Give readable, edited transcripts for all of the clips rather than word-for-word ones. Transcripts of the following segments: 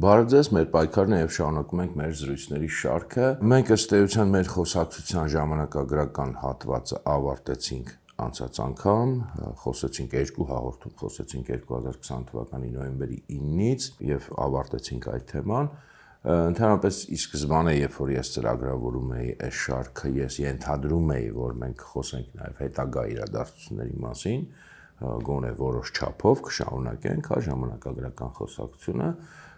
Բարև ձեզ, մեր պայքարն է եւ շարունակում ենք մեր զրույցների շարքը։ Մենք ըստ էության մեր խոսակցության ժամանակագրական հատվածը ավարտեցինք անցած անգամ, խոսեցինք երկու հաղորդում, խոսեցինք 2020 թվականի նոյեմբերի 9-ից եւ ավարտեցինք այդ թեման։ Ընդհանրապես ի սկզբանե, երբ որ ես ծրագրավորում էի այս շարքը, ես ենթադրում էի, որ մենք խոսենք նաեւ հետագա իրադարձությունների մասին, գոնե որոշ չափով կշարունակենք ժամանակագրական խոսակցությունը,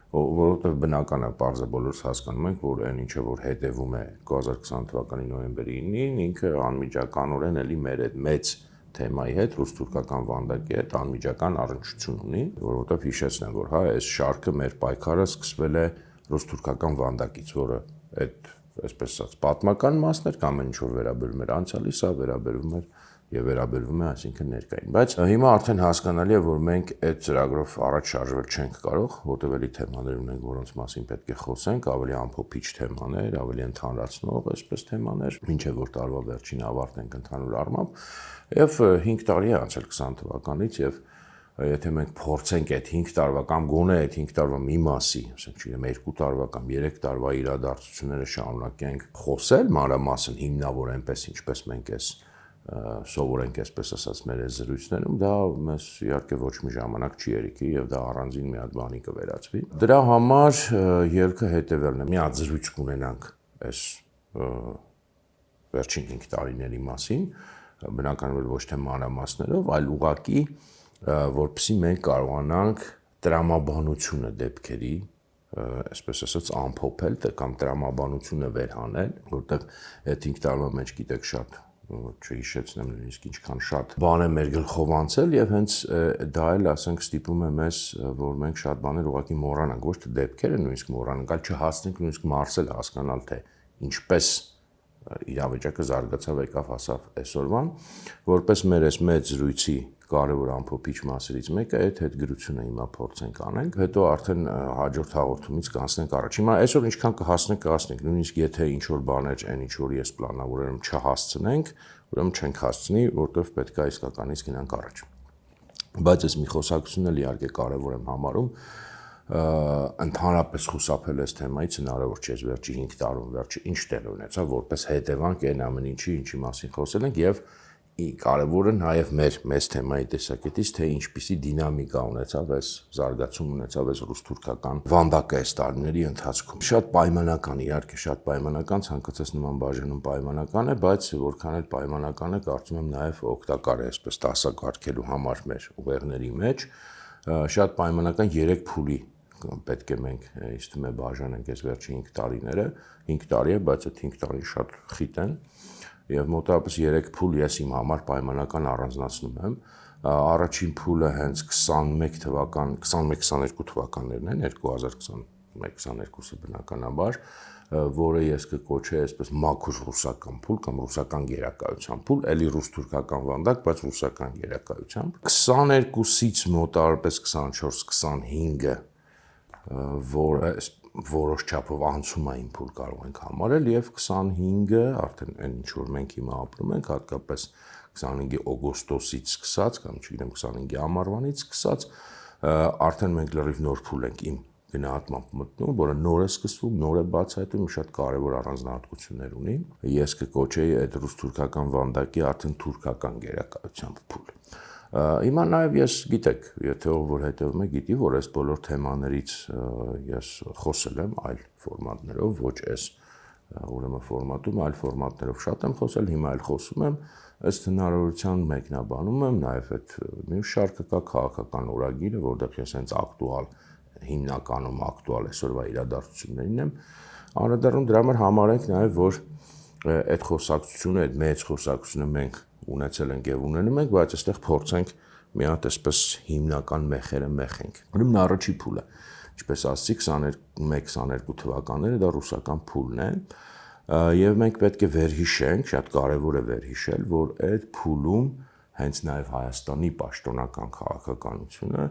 որովհետև բնական է, պարզ է, բոլորս հասկանում ենք, որ այն ինչը որ հետևում է 2020 թվականի նոյեմբերի 9-ին, ինքը անմիջականորեն էլի մեր այդ մեծ թեմայի հետ, ռուս-թուրքական վանդակի հետ անմիջական առնչություն ունի, որովհետև հիշեցնեմ, որ այս շարքը մեր պայքարը սկսվել է ռուս-թուրքական վանդակից, որը այդ այսպես ասած պատմական մասն էր կամ ինչ որ վերաբերում էր անցյալի, սա վերաբերվում էր եւ վերաբերվում է այսինքն ներկային, բայց հիմա արդեն հասկանալի է, որ մենք այդ ծրագրով առաջ շարժվել չենք կարող, որտեղ էլի թեմաներ ունենք, որոնց մասին պետք է խոսենք, ավելի ամփոփիչ թեմաներ, ավելի ընդհանրացնող այսպես թեմաներ, ինչեւ որ տարվա վերջին ավարտենք ընդհանուր առմամբ, եւ 5 տարի է անցել 20 թվականից եւ եթե մենք փորձենք այդ 5 տարվա կամ գոնե այդ 5 տարվա մի մասի, ասենք չգիտեմ 2 տարվա կամ 3 տարվա իրադարձությունները շարունակենք խոսել մանրամասն հիմնավոր այնպես ինչպես մենք էս սովորենք այսպես ասած մեր զրույցներում, դա մեզ իհարկե ոչ մի ժամանակ չի երիքի եւ դա առանձին մի հատ բանի կվերածվի։ Դրա համար ելքը հետեւելն է։ Մի հատ զրույց կունենանք այս վերջին 5 տարիների մասին, բնականաբար ոչ թե մանրամասներով, այլ ուղղակի որպեսզի մենք կարողանանք տրամաբանությունը դեպքերի այսպես ասած ամփոփել կամ տրամաբանությունը վերհանել, որտեղ այդ 5 տարվա մեջ գիտեք շատ չհիշեցնեմ նույնիսկ ինչքան շատ բան է մեր գլխով անցել եւ հենց դա էլ ասենք ստիպում է մեզ, որ մենք շատ բաներ ուղղակի մոռանանք, ոչ թե դեպքերը նույնիսկ մոռանանք, այլ չհասնենք նույնիսկ մարսել հասկանալ թե ինչպես իրավիճակը զարգացավ եկավ հասավ այսօրվան, որպես մեր այս մեծ զրույցի կարևոր ամփոփիչ մասերից մեկը այդ հետգրությունը հիմա փորձենք անենք, հետո արդեն հաջորդ հաղորդումից կանցնենք առաջ։ Հիմա այսօր ինչքան կհասնենք, նույնիսկ եթե ինչ-որ բաներ այն ինչ որ ես պլանավորել եմ չհասցնենք, ուրեմն չենք հասցնի, որովհետև պետք է իսկականից գնանք առաջ։ Բայց այս մի խոսակցությունն էլ իհարկե կարևոր եմ համարում, ընդհանրապես խուսափել այս թեմայից հնարավոր չէ, վերջի 5 տարում վերջի ինչ տեղ ունեցավ, որպես հետևանք այն ամեն ինչի մասին խոսել ենք եւ կարևորը նաև մեծ թեմայի տեսակետից, թե ինչպիսի դինամիկա ունեցավ այս զարգացում ունեցավ այս ռուս-թուրքական վանդակը այս տարիների ընթացքում։ Շատ պայմանական, իհարկե շատ պայմանական, ցանկացած նման բաժանում պայմանական է, բայց որքան էլ պայմանական է, կարծում եմ նաև օգտակար է այսպես դասակարգելու համար մեր ուղեղների մեջ։ Շատ պայմանական 3 փուլի պետք է մենք ինձ թվում է բաժանենք այս վերջին 5 տարիները, 5 տարի է, բայց այդ 5 տարին շատ խիտ են։ Եվ մոտավորապես 3 փուլ ես իմ համար պայմանական առանձնացնում եմ։ Առաջին փուլը հենց 21-22 թվականներն են, 2021-22-ը բնականաբար, որը ես կկոչեի այսպես մաքուր ռուսական փուլ կամ ռուսական գերակայության փուլ, էլի ռուս-թուրքական վանդակ, բայց ռուսական գերակայությամբ։ 22-ից մոտավորապես 24-25-ը, որը որոշ չափով անցումային փուլ կարող ենք համարել եւ 25-ը արդեն այն ինչ որ մենք հիմա ապրում ենք, հատկապես 25-ի օգոստոսից սկսած կամ չգիտեմ 25-ի ամառվանից սկսած արդեն մենք լրիվ նոր փուլ ենք իմ գնահատմամբ մտնում, որը նոր է սկսվում, նոր է բացահայտվում, շատ կարևոր առանձնահատկություններ ունի։ Ես կկոչեի այդ ռուս-թուրքական վանդակի արդեն թուրքական գերակայությամբ փուլ։ Հիմա նաև ես գիտեք, եթե ով որ հետևում է, գիտի, որ այս բոլոր թեմաներից ես խոսել եմ այլ ֆորմատներով, ոչ այս ուրեմն ֆորմատում, այլ ֆորմատներով շատ եմ խոսել, հիմա էլ խոսում եմ, ըստ հնարավորության մեկնաբանում եմ, նաև այդ մյուս շարքը կա քաղաքական օրագիրը, որտեղ ես հենց ակտուալ, հիմնականում ակտուալ այսօրվա իրադարձություններին եմ անդրադառնում, դրա համար համարենք նաև, որ այդ խոսակցությունը, այդ մեծ խոսակցությունը մենք ունեցել ենք եւ ունենում ենք, բայց այստեղ փորձենք մի հատ այսպես հիմնական մեխերը մեխենք։ Ուրեմն առաջի փուլը, ինչպես ասացի, 21-22 թվականները դա ռուսական փուլն է, եւ մենք պետք է վերհիշենք, շատ կարեւոր է վերհիշել, որ այդ փուլում հենց նաեւ Հայաստանի պաշտոնական քաղաքականությունը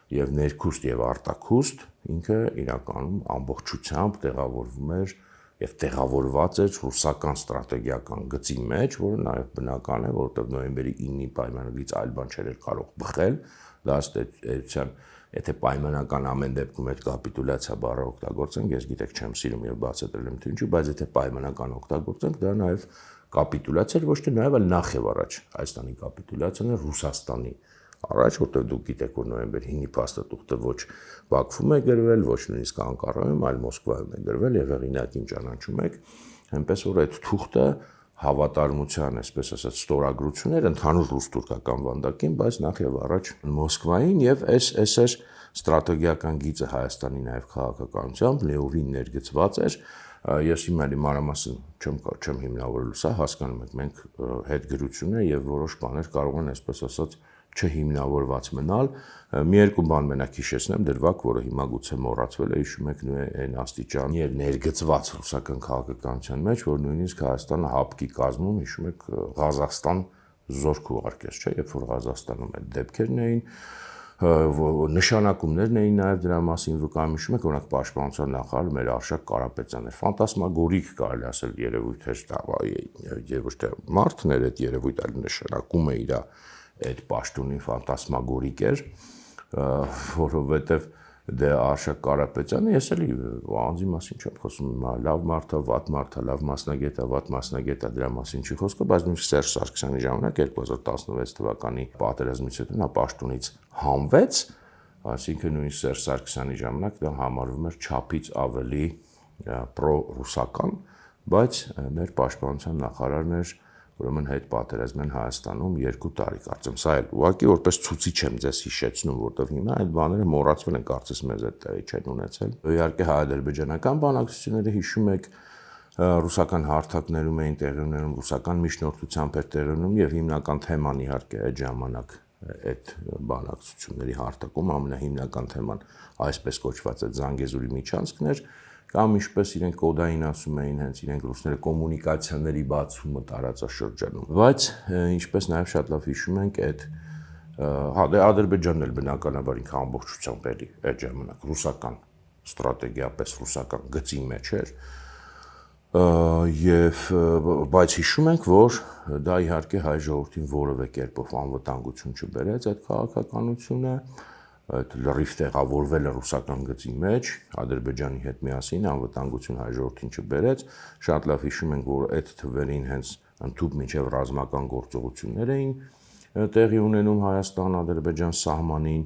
եւ ներքուստ եւ արտաքուստ ինքը իրականում ամբողջությամբ տեղավորվում էր եւ տեղավորված էր ռուսական ստրատեգիական գծի մեջ, որը նաեւ բնական է, որովհետեւ նոյեմբերի 9-ի պայմանագրից այլ բան չէր կարող բխել, դա ըստ էության, եթե պայմանական ամեն դեպքում այդ կապիտուլյացիա բառը օգտագործենք, ես գիտեք չեմ սիրում եւ բացատրել եմ թե ինչու, բայց եթե պայմանական օգտագործենք, դա նաեւ կապիտուլյացիա ոչ թե նաեւ այլ նախ եւ առաջ Հայաստանի կապիտուլյացիան է Ռուսաստանի առաջ, որտեղ դուք գիտեք, որ նոյեմբեր 9-ի փաստաթուղթը ոչ Բաքվում է գրվել, ոչ նույնիսկ Անկարայում, այլ Մոսկվայում է գրվել եւ հեղինակին ճանաչում եք, այնպես որ այդ թուղթը հավատարմության, այսպես ասած, ստորագրություններ ընդհանուր ռուս-թուրքական վանդակին, բայց նախ եւ առաջ Մոսկվային եւ այս էր ստրատեգիական գիծը Հայաստանի նաեւ քաղաքականությամբ լեովին ներգծված էր։ Ես հիմա մանրամասն չեմ հիմնավորելու սա, հասկանում եք, մենք հետգրություն է եւ որոշ բաներ կարող են, այսպես ասած, չհիմնավորված մնալ։ Մի երկու բան մենակ հիշեցնեմ, դրվագ, որը հիմա գուցե մոռացվել է, հիշում եք այն աստիճանի եւ ներգծված ռուսական քաղաքականության մեջ, որ նույնիսկ Հայաստանը հապկի կազմում, հիշում եք, Ղազախստան զորք ուղարկեց, չէ՞, երբ որ Ղազախստանում այդ դեպքերն էին, նշանակումներն էին նաև դրա մասին վկայում, հիշում եք, օրինակ պաշտպանության նախարար մեր Արշակ Կարապետյանն էր, ֆանտասմագորիկ կարելի ասել երևույթ էր, եւ ոչ թե մարդն էր այդ երևույթը, այլ նշանակում է իր այդ պաշտոնի ֆանտասմագորիկ էր, որովհետեւ դե Արշակ Կարապետյանը, ես էլի անձի մասին չեմ խոսում, լավ մարդ է, վատ մարդ է, լավ մասնագետ է, վատ մասնագետ է, դրա մասին չի խոսքը, բայց նույնիսկ Սերժ Սարգսյանի ժամանակ 2016 թվականի պատերազմից հետո նա պաշտոնից հանվեց, այսինքն նույնիսկ Սերժ Սարգսյանի ժամանակ դա համարվում էր չափից ավելի պրո-ռուսական, բայց մեր պաշտպանության նախարարն էր ուրեմն հետ պատերազմեն Հայաստանում 2 տարի, կարծեմ, սա էլ ուղղակի որպես ցուցիչ եմ ձեզ հիշեցնում, որտեղ հիմա այդ բաները մոռացվել են, կարծես մեզ այդ տեղի չեն ունեցել։ Իհարկե հայ-ադրբեջանական բանակցությունները հիշում եք, ռուսական հարթակներում էին տեղի ունենում, ռուսական միջնորդությամբ էր տեղի ունենում եւ հիմնական թեման իհարկե այդ ժամանակ այդ բանակցությունների հարթակում ամենահիմնական թեման այսպես կոչված այդ Զանգեզուրի միջանցքն էր, կամ ինչպես իրենք կոդային ասում էին, հենց իրենք ռուսները կոմունիկացիաների բացումը տարածաշրջանում։ Բայց ինչպես նաև շատ լավ հիշում ենք, այդ դե Ադրբեջանն էլ բնականաբար ինքը ամբողջությամբ էլի այդ ժամանակ ռուսական ստրատեգիապես ռուսական գծի մեջ էր։ Եվ բայց հիշում ենք, որ դա իհարկե հայ ժողովրդին որևէ կերպով անվտանգություն չբերեց այդ քաղաքականությունը, այդ լրիվ տեղավորվել է ռուսական գծի մեջ, Ադրբեջանի հետ միասին անվտանգություն հայ ժողովրդին չբերեց, շատ լավ հիշում ենք, որ այդ թվերին հենց ընդհուպ մինչև ռազմական գործողություններ էին տեղի ունենում Հայաստան-Ադրբեջան սահմանին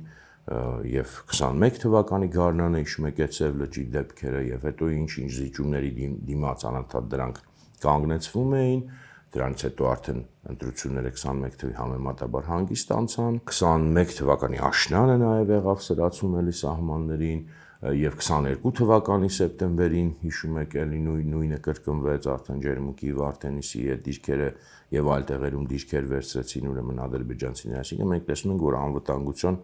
եւ 21 թվականի գարնանը հիշում եք այդ Սև լճի դեպքերը եւ հետո ինչ զիջումների դիմաց անընդհատ դրանք կանգնեցվում էին, դրանից հետո արդեն ընտրությունները 21 թվականի համեմատաբար հանգիստ անցան, 21 թվականի աշնանը նաեւ եղավ սրացում էլի սահմաններին եւ 22 թվականի սեպտեմբերին հիշում եք էլի նույնը կրկնվեց, արդեն Ջերմուկի Վարդենիսի այդ դիրքերը եւ այլ տեղերում դիրքեր վերցրեցին ուրեմն ադրբեջանցիները, այսինքն մենք տեսնում ենք, որ անվտանգություն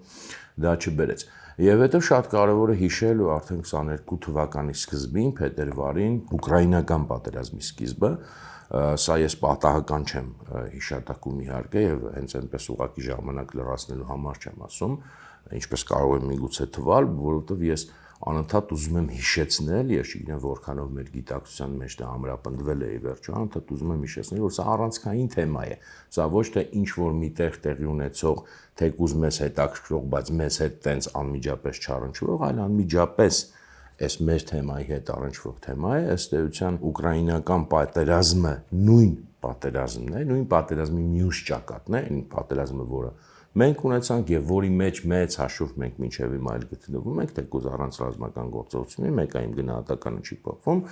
դա չբերեց։ Եվ հետո շատ կարևոր է հիշել ու արդեն 22 թվականի սկզբին, փետրվարին, ուկրաինական պատերազմի սկիզբը, սա ես պատահական չեմ հիշատակում իհարկե եւ հենց այնպես ուղղակի ժամանակ լրացնելու համար չեմ ասում, ինչպես կարող եմ միգուցե թվալ, որովհետեւ ես անընդհատ ուզում եմ հիշեցնել, ես չգիտեմ որքանով մեր գիտակցության մեջ դա ամրապնդվել է ի վերջո, անընդհատ ուզում եմ հիշեցնել, որ սա առանցքային թեմա է։ Սա ոչ թե ինչ որ միտեղ տեղի ունեցող, թեկուզ մեզ հետաքրքրող, բայց մեզ հետ տենց անմիջապես չառնչվող, այլ անմիջապես այս մեր թեմայի հետ առնչվող թեմա է, ըստ էության ուկրաինական պատերազմը նույն պատերազմն է, նույն պատերազմի մյուս ճակատն է, այն պատերազմը, որը մենք ունեցանք եւ որի մեջ մեծ հաշվով մենք մինչեւ հիմա էլ գտնվում ենք, թեկուզ առանց ռազմական գործողությունների, մեկ այն գնահատականը չի փոխվում,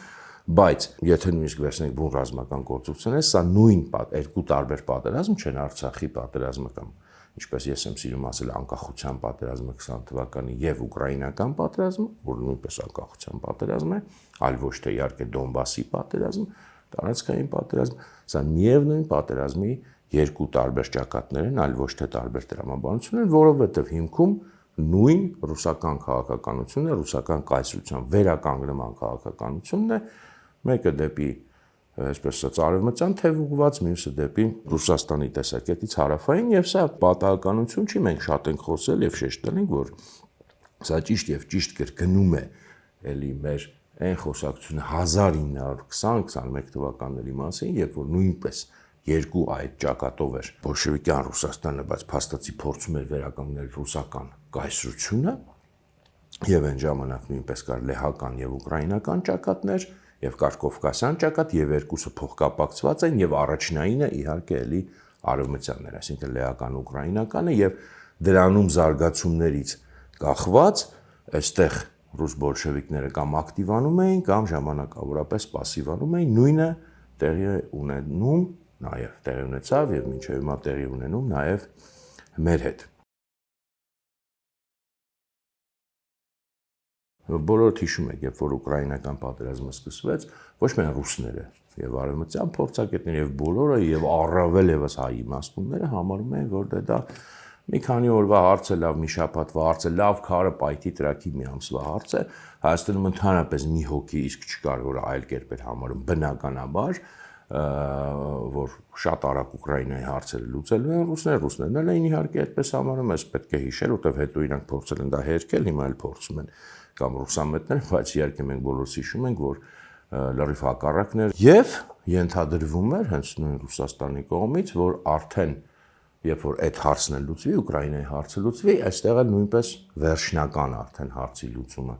բայց եթե նույնիսկ վերցնենք բուն ռազմական գործողությունները, սա նույն երկու տարբեր պատերազմ չեն, Արցախի պատերազմը կամ ինչպես ես եմ սիրում ասել, անկախության պատերազմը 20 թվականի եւ ուկրաինական պատերազմը, որ նույնպես անկախության պատերազմ է, այլ ոչ թե իհարկե Դոնբասի պատերազմ, տարածքային պատերազմ, սա միևնույն պատերազմի երկու տարբեր ճակատներ են, այլ ոչ թե տարբեր տրամաբանություն են, որովհետեւ հիմքում նույն ռուսական քաղաքականությունն է, ռուսական կայսրության վերականգնման քաղաքականությունն է, մեկը դեպի այսպես ասած արևմտյան թև ուղղված, մյուսը դեպի Ռուսաստանի տեսակետից հարավային, եւ սա պատահականություն չի, մենք շատ ենք խոսել եւ շեշտել ենք, որ սա ճիշտ եւ ճիշտ կրկնում է էլի մեր այն խոսակցությունը 1920-21 թվականների մասին, երբ որ նույնպես երկու այդ ճակատով էր բոլշևիկյան Ռուսաստանը, բայց փաստացի փորձում էր վերականգնել ռուսական կայսրությունը, եւ այն ժամանակ նույնպես կար լեհական եւ ուկրաինական ճակատներ, եւ կար կովկասյան ճակատ, եւ երկուսը փոխկապակցված են, եւ առաջնայինը իհարկե էլի արևմտյանն էր, այսինքն լեհական ուկրաինականը, եւ դրանում զարգացումներից կախված այստեղ ռուս բոլշևիկները կամ ակտիվանում էին, կամ ժամանակավորապես պասիվանում էին, նույնը տեղի ունենում, նաև տեղի ունեցավ եւ մինչեւ հիմա տեղի ունենում նաև մեր հետ։ Բոլորդ հիշում եք, երբ որ ուկրաինական պատերազմը սկսվեց, ոչ միայն ռուսները եւ արևմտյան փորձագետները եւ բոլորը եւ առավել եւս հայ իմաստունները համարում են, որ դա մի քանի օրվա հարց է, լավ մի շաբաթվա հարց է, լավ քարը պայթի տրակի մի ամսվա հարց է, Հայաստանում ընդհանրապես մի հոգի իսկ չկար, որ այլ կերպ էր համարում բնականաբար, որ շատ արագ Ուկրաինայի հարցերը լուծելու են ռուսներն էլ էին իհարկե այդպես համարում, ես պետք է հիշել, որտեղ հետո իրանք փորձել են դա հերքել, հիմա էլ փորձում են կամ ռուսամետներ, բայց իհարկե մենք բոլորս հիշում ենք, որ լրիվ հակառակն էր եւ ենթադրվում էր հենց նույն Ռուսաստանի կողմից, որ արդեն երբ որ այդ հարցն է լուծվի, Ուկրաինայի հարցը լուծվի, այստեղ էլ նույնպես վերջնական արդեն հարցի լուծումը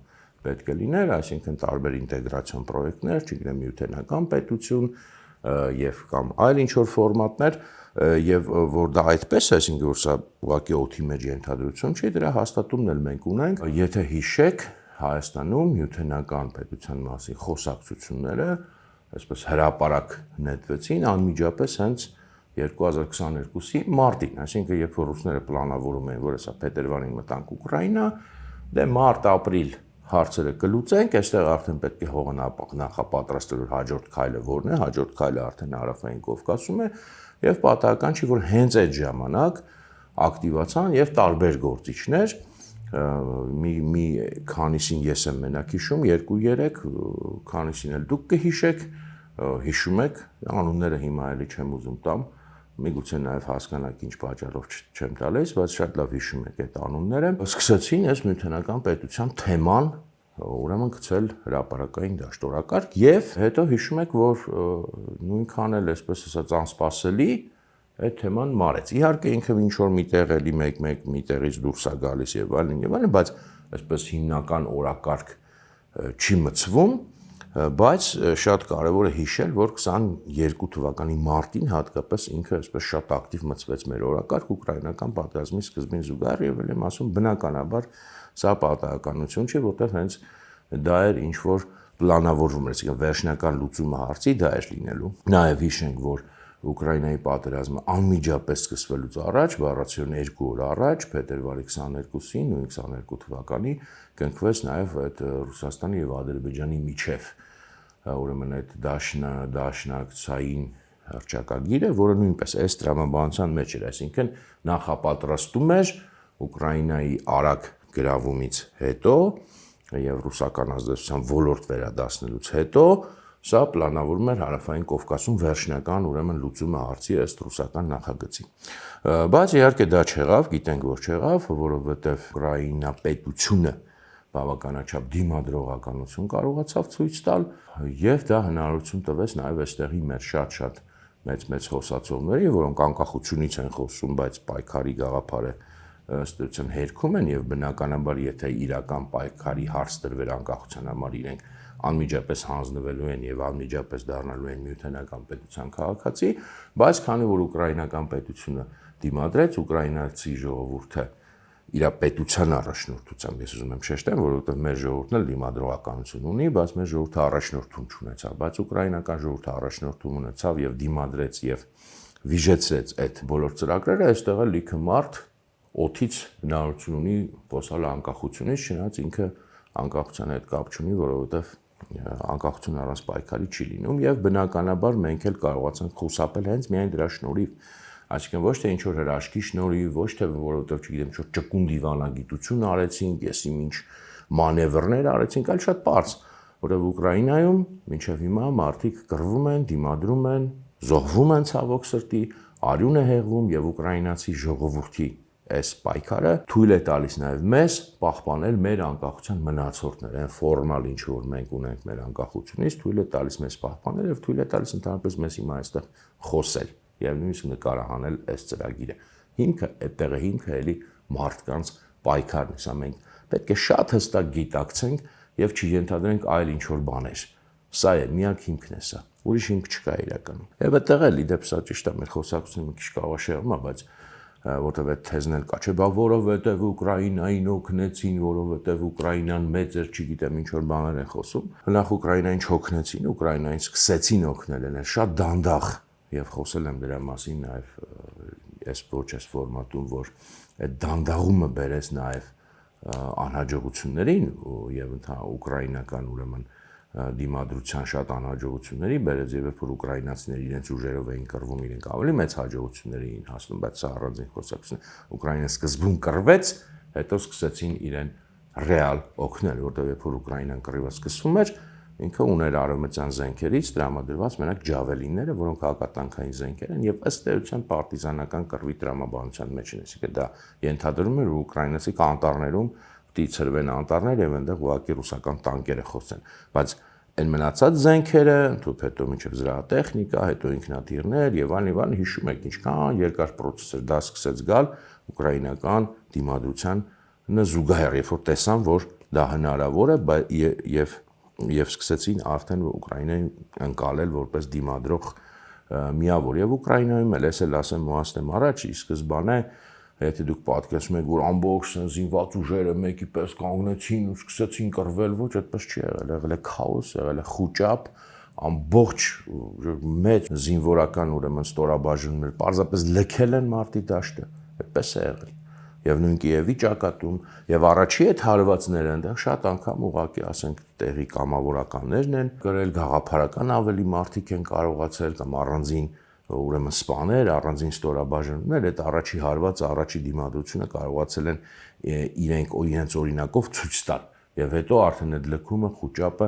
պետք է լիներ, այսինքն տարբեր ինտեգրացիոն պրոյեկտներ, չգիտեմ, միութենական պետություն եւ կամ այլ ինչ-որ ֆորմատներ, եւ որ դա այդպես է, այսինքն որ սա ուղղակի օդի մեջ ենթադրություն չի, դրա հաստատումն էլ մենք ունենք, եթե հիշեք, Հայաստանում միութենական պետության մասին խոսակցությունները, այսպես հրապարակ նետվեցին անմիջապես հենց 2022-ի մարտին, այսինքն երբ որ ռուսները պլանավորում էին, որ հեսա փետրվարին մտանք Ուկրաինա, դե մարտ-ապրիլ հարցերը կլուծենք, այստեղ արդեն պետք է հողը նախապատրաստել, որ հաջորդ քայլը որն է, հաջորդ քայլը արդեն Հարավային Կովկասում է, եւ պատահական չի, որ հենց այդ ժամանակ ակտիվացան եւ տարբեր գործիչներ, մի քանիսին ես եմ մենակ հիշում, 2-3, քանիսին էլ դուք կհիշեք, հիշում եք, անունները հիմա էլի չեմ ուզում տամ, միգուցե նաև հասկանաք ինչ պատճառով չեմ տալիս, բայց շատ լավ հիշում եք այդ անունները, սկսեցին այս միութենական պետության թեման ուրեմն գցել հրապարակային դաշտորակարգ եւ հետո հիշում եք, որ նույնքան էլ այսպես ասած անսպասելի այդ թեման մարեց։ Իհարկե ինքը ինչ որ միտեղ էլի մեկ միտեղից դուրս է գալիս եւ այլն, բայց այսպես հիմնական օրակարգ չի մցվում, բայց շատ կարևոր է հիշել, որ 22 թվականի մարտին հատկապես ինքը այսպես շատ ակտիվ մցվեց մեր օրակարգ ուկրաինական պատերազմի սկզբին զուգահեռ եւ ել եմ ասում բնականաբար սա պատահականություն չի, որտեղ հենց դա էր ինչ որ պլանավորվում էր, այսինքն վերջնական լուծումը հարցի դա էր լինելու։ Նաեւ հիշենք, որ Ուկրաինայի պատերազմը անմիջապես սկսվելուց առաջ, բառացիոն 2 օր առաջ, փետրվարի 22-ին, նույն 22 թվականի կնքվեց նաև այդ Ռուսաստանի եւ Ադրբեջանի միջև, ուրեմն այդ դաշնակցային հռչակագիրը, որը նույնպես այս տրամաբանության մեջ էր, այսինքն նախապատրաստում էր Ուկրաինայի արագ գրավումից հետո եւ ռուսական ազդեցության ոլորտ վերադասնելուց հետո սա պլանավորում էր Հարավային Կովկասում վերջնական ուրեմն լուծումը հարցի ըստ ռուսական նախագծի։ Բայց իհարկե դա չեղավ, գիտենք որ չեղավ, որովհետև Ուկրաինա պետությունը բավականաչափ դիմադրողականություն կարողացավ ցույց տալ եւ դա հնարավորություն տվեց նաեւ այստեղի մեր շատ մեծ խոսացողների, որոնք անկախությունից են խոսում, բայց պայքարի գաղափարը ըստ էության հերքում են եւ բնականաբար եթե իրական պայքարի հարց տրվեր անկախության համար իրենք անմիջապես հանձնվելու են եւ անմիջապես դառնալու են միութենական պետության քաղաքացի, բայց քանի որ ուկրաինական պետությունը դիմադրեց, ուկրաինացի ժողովուրդը իր պետության առաջնորդությամբ, ես ուզում եմ շեշտեմ, որովհետեւ մեր ժողովուրդն էլ դիմադրողականություն ունի, բայց մեր ժողովուրդը առաջնորդում չունեցավ, բայց ուկրաինական ժողովուրդը առաջնորդում ունեցավ եւ դիմադրեց եւ վիժեցրեց այդ բոլոր ծրագրերը, այստեղ է լիքը մարդ օթից հնարավորություն ունի խոսալ անկախությունից, չնայած ինքը անկախության հետ կապ չունի, որովհետեւ անկախություն առանց պայքարի չի լինում եւ բնականաբար մենք էլ կարողացանք խուսափել հենց միայն դրա շնորհիվ, այսինքն ոչ թե ինչ որ հրաշքի շնորհիվ, ոչ թե որովհետեւ չգիտեմ ինչ որ ճկուն դիվանագիտություն արեցինք, եսի ինչ մանևրներ արեցինք, այլ շատ པարզ, որովհետեւ Ուկրաինայում մինչեւ հիմա մարդիկ կռվում են, դիմադրում են, զոհվում են ցավոք սրտի, արյուն է հեղվում եւ ուկրաինացի ժողովրդի այս պայքարը թույլ է տալիս նաև մեզ պահպանել մեր անկախության մնացորդները, այն ֆորմալ ինչ որ մենք ունենք մեր անկախությունից, թույլ է տալիս մեզ պահպանել եւ թույլ է տալիս ընդհանրապես մեզ հիմա այստեղ խոսել եւ նույնիսկ նկարահանել այս ծրագիրը։ Հիմքը այդտեղ է, հիմքը էլի մարդկանց պայքարն է, սա մենք պետք է շատ հստակ գիտակցենք եւ չյենթադրենք այլ ինչ որ բաներ։ Սա է, միակ հիմքն է սա։ Ուրիշ հիմք չկա իրականում։ Եվ այդտեղ էլ իդեպ սա ճիշտ է, մեր խոսակցությունը մի քիչ կարող է շեղում, բայց որտեւ այդ թեզն էլ կա, չէ, բա որովհետեւ Ուկրաինային օգնեցին, որովհետեւ Ուկրաինան մեծ էր, չգիտեմ ինչ որ բաներ են խոսում։ Նախ Ուկրաինային չօգնեցին, Ուկրաինային սկսեցին օգնել են շատ դանդաղ եւ խոսել եմ դրա մասին նաեւ այս ոչ այս ֆորմատում, որ այդ դանդաղումը բերեց նաեւ անհաջողություններին եւ ուկրաինական ուրեմն դիմադրության շատ անհաջողությունների բերեց եւ որ ուկրաինացիները իրենց ուժերով էին կռվում, իրենք ավելի մեծ հաջողությունների էին հասնում, բայց սա առանձին խոսակցություն է։ Ուկրաինան սկզբում կռվեց, հետո սկսեցին իրեն ռեալ օգնել, որտեղ երբ որ Ուկրաինան կռիվը սկսվում էր, ինքը ուներ արևմտյան զենքերից տրամադրված մենակ ջավելինները, որոնք հակատանքային զենքեր են եւ ըստ էության պարտիզանական կռվի տրամաբանության մեջ են, այսինքն դա ենթադրում էր, որ ուկրաինացիք անտառներում ծրվեն անտառներ եւ այնտեղ ուղղակի ռուսական տանկերը խոսեն, բայց այն մնացած զենքերը, ընդհանուր հետո մինչև զրահատեխնիկա, հետո ինքնաթիռներ եւ այլն հիշում եք ինչքան երկար process էր դա սկսեց գալ ուկրաինական դիմադրության զուգահեռ, երբ որ տեսան, որ դա հնարավոր է եւ սկսեցին արդեն Ուկրաինային ընկալել որպես դիմադրող միավոր եւ Ուկրաինայում էլ էսել ասեմ մոաստեմ առաջ ի սկզբանե եթե դուք պատկերացնում եք որ ամբողջ զինված ուժերը մեկի պես կանգնեցին ու սկսեցին կռվել, ոչ այդպես չի եղել է քաոս, եղել է խուճապ, ամբողջ մեծ զինվորական ուրեմն ստորաբաժանումներ պարզապես լքել են մարտի դաշտը, այդպես է եղել։ Եվ նույն Կիևի ճակատում եւ առաջի այդ հարվածները այնտեղ շատ անգամ ուղղակի ասենք տեղի կամավորականներն են գրել, գաղափարական ավելի մարդիկ են կարողացել կամ առանձին ուրեմն սպաներ, առանձին ստորաբաժանումներ այդ առաջի հարվածը, առաջի դիմադրությունը կարողացել են իրենց օրինակով ցույց տալ եւ հետո արդեն այդ լքումը, խուճապը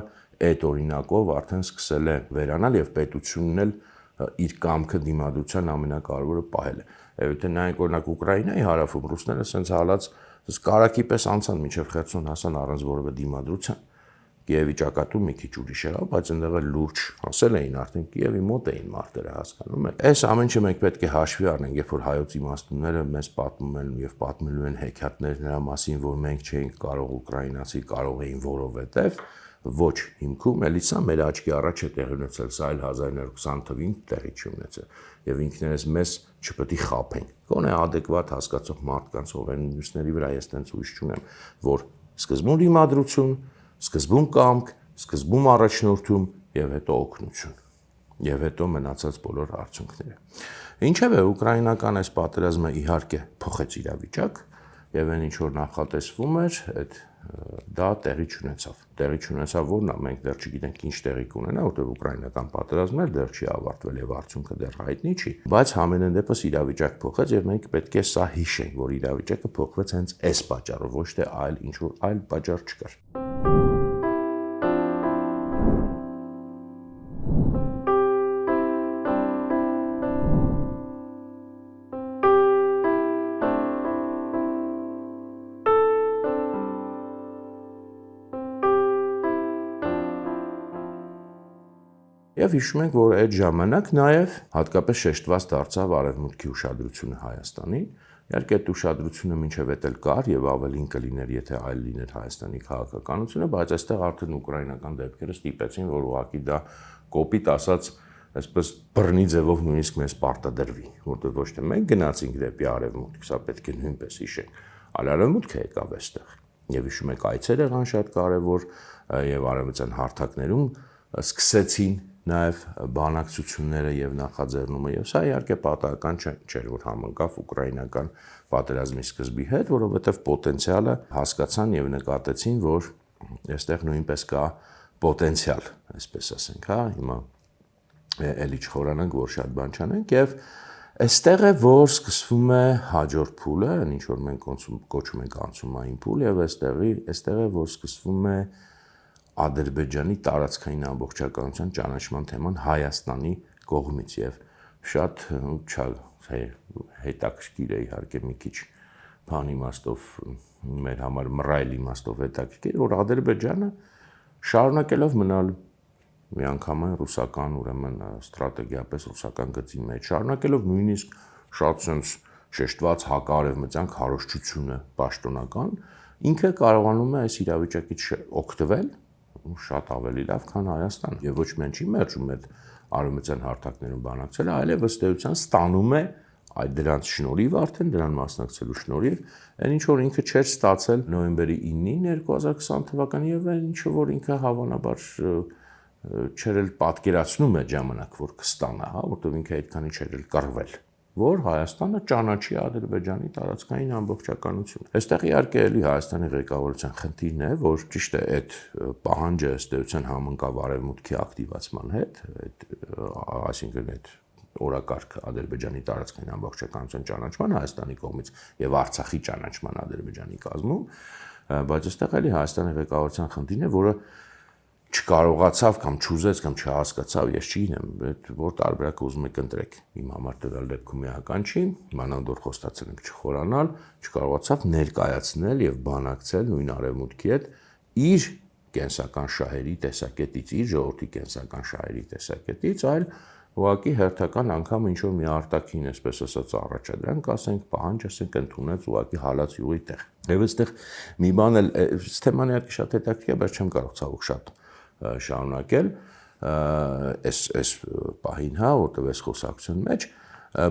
այդ օրինակով արդեն սկսել է վերանալ եւ պետությունն էլ իր կամքը դիմադրության ամենակարևորը պահել է։ Եթե նայենք օրինակ Ուկրաինայի հարավում ռուսները ասենց հալած կարակի պես անցան մինչև Խերսոն հասան առանց որևէ դիմադրության։ Կիևի ճակատում մի քիչ ուրիշ եղավ, բայց այնտեղ էլ լուրջ ասել էին արդեն Կիևի մոտ էին մարտերը, հասկանում եք։ Այս ամեն ինչը մենք պետք է հաշվի առնենք, երբ որ հայոց իմաստունները մեզ պատմում են եւ պատմելու են հեքիաթներ նրա մասին, որ մենք չէինք կարող ուկրաինացի կարող էին որովհետեւ ոչ հիմքում էլի սա մեր աչքի առաջ է տեղի ունեցել, սա էլ 1920 թվականին տեղի չունեցել եւ ինքներս մեզ չպետք է խաբենք։ Գոնե adekvat հասկացող մարդկանց ովեն մյուսների վրա ես տենց ուրիշ չունեմ, որ սկզբում դիմադրություն, սկզբում կամք, սկզբում առաջնորդում եւ հետո օգնություն եւ հետո մնացած բոլոր արդյունքները։ Ինչևէ ուկրաինական այս պատերազմը իհարկե փոխեց իրավիճակ եւ այն ինչ որ նախատեսվում էր, այդ դա տեղի չունեցավ, որն է մենք դեռ չգիտենք ինչ տեղի կունենա, որտեղ ուկրաինական պատերազմը դեռ չի ավարտվել եւ արդյունքը դեռ հայտնի չի, բայց համենայն դեպս իրավիճակ փոխեց եւ մենք պետք է սա հիշենք, որ իրավիճակը փոխվեց հենց այս պատճառով, ոչ թե այլ ինչ որ այլ պատճառ չկար։ Եվ հիշում ենք, որ այդ ժամանակ նաև հատկապես շեշտված դարձավ արևմուտքի ուշադրությունը Հայաստանին։ Իհարկե այդ ուշադրությունը մինչև էլ կար եւ ավելին կլիներ, եթե այլ լիներ Հայաստանի քաղաքականությունը, բայց այստեղ արդեն ուկրաինական դեպքերը ստիպեցին, որ ուղղակի դա կոպիտ ասած, այսպես բռնի ձևով նույնիսկ մեզ պարտադրվի, որտեղ ոչ թե մենք գնացինք դեպի արևմուտք, սա պետք է նույնպես հիշենք, այլ արևմուտքը եկավ այստեղ։ Եվ հիշում եք այցեր եղան շատ կարևոր եւ արևմտյան հարթակներում սկսեցին նաև բանակցությունները եւ նախաձեռնումը եւ սա իհարկե պատահական չէր, որ համընկավ ուկրաինական պատերազմի սկզբի հետ, որովհետեւ պոտենցիալը հասկացան եւ նկատեցին, որ այստեղ նույնպես կա պոտենցիալ, այսպես ասենք, հա, հիմա էլի չխորանանք, որ շատ բան չանենք եւ այստեղ է, որ սկսվում է հաջորդ փուլը, ինչ որ մենք կոչում ենք անցումային փուլ եւ այստեղ է, որ սկսվում է Ադրբեջանի տարածքային ամբողջականության ճանաչման թեման Հայաստանի կողմից եւ շատ հետաքրքիր է իհարկե մի քիչ բան իմաստով մեր համար մռայլ իմաստով հետաքրքիր որ Ադրբեջանը շարունակելով մնալ միանգամայն ռուսական ուրեմն ստրատեգիապես ռուսական գծի մեջ շարունակելով նույնիսկ շատ sense շեշտված հակարևմտյան քարոզչությունը պաշտոնական ինքը կարողանում է այս իրավիճակից օգտվել շատ ավելի լավ, քան Հայաստանը եւ ոչ միայն չի մերժում այդ արևմտյան հարթակներում բանակցելը, այլև ըստ էության ստանում է այդ դրանց շնորհիվ արդեն դրան մասնակցելու շնորհիվ այն ինչ որ ինքը չէր ստացել նոյեմբերի 9-ին 2020 թվականին եւ այն ինչ որ ինքը հավանաբար չէր էլ պատկերացնում է ժամանակ որ կստանա, հա, որտեղ ինքը այդքանի չէր էլ կռվել, որ Հայաստանը ճանաչի Ադրբեջանի տարածքային ամբողջականությունը։ Այստեղ իհարկե էլի Հայաստանի ղեկավարության խնդիրն է, որ ճիշտ է այդ պահանջը ըստ էության համընկավ արևմուտքի ակտիվացման հետ, այսինքն այդ օրակարգ Ադրբեջանի տարածքային ամբողջականության ճանաչման Հայաստանի կողմից եւ Արցախի ճանաչման Ադրբեջանի կազմում, բայց այստեղ էլի Հայաստանի ղեկավարության խնդիրն է, որը չկարողացավ կամ չուզեց կամ չհասկացավ, ես չգիտեմ, որ տարբերակը ուզում եք ընտրեք։ Իմ համար տվյալ դեպքում էական չի, մանավանդ որ խոստացել ենք չխորանալ, չկարողացավ ներկայացնել եւ բանակցել նույն արևմուտքի հետ իր կենսական շահերի տեսակետից, իր ժողովրդի կենսական շահերի տեսակետից, այլ ուղղակի հերթական անգամ ինչ որ մի արտաքին, այսպես ասած, առաջադրանք, ասենք, պահանջ, ասենք, ընդունեց ուղղակի հալած յուղի տեղ։ Եվ այստեղ մի բան էլ թեման իհարկե շատ հետաքրքիր է, բայց չեմ կարող ցավոք շատ շարունակել այս պահին, հա, որտեղ այս խոսակցության մեջ,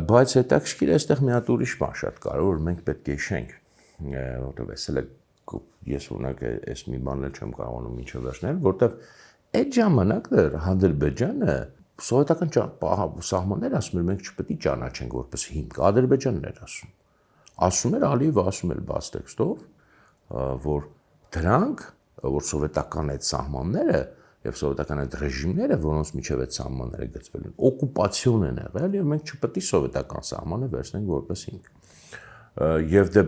բայց հետաքրքիր է այստեղ մի հատ ուրիշ բան շատ կարևոր, մենք պետք է հիշենք, որտեղ էսել է ես օրինակ այս մի բանն չեմ կարողանում մինչև վերջնել, որտեղ այդ ժամանակ Ադրբեջանը սովետական սահմաններ ասում էր, մենք չպետք է ճանաչենք որպես հիմք, Ադրբեջանն էր ասում։ Ասում էր Ալիևը ասում էր բաց տեքստով, որ դրանք, որ սովետական այդ սահմանները եւ սովետական այդ ռեժիմները, որոնց միջև այդ սահմանները գծվել են, օկուպացիոն են եղել եւ մենք չպետք է սովետական սահմանը վերցնենք որպես հիմք։ Եվ դե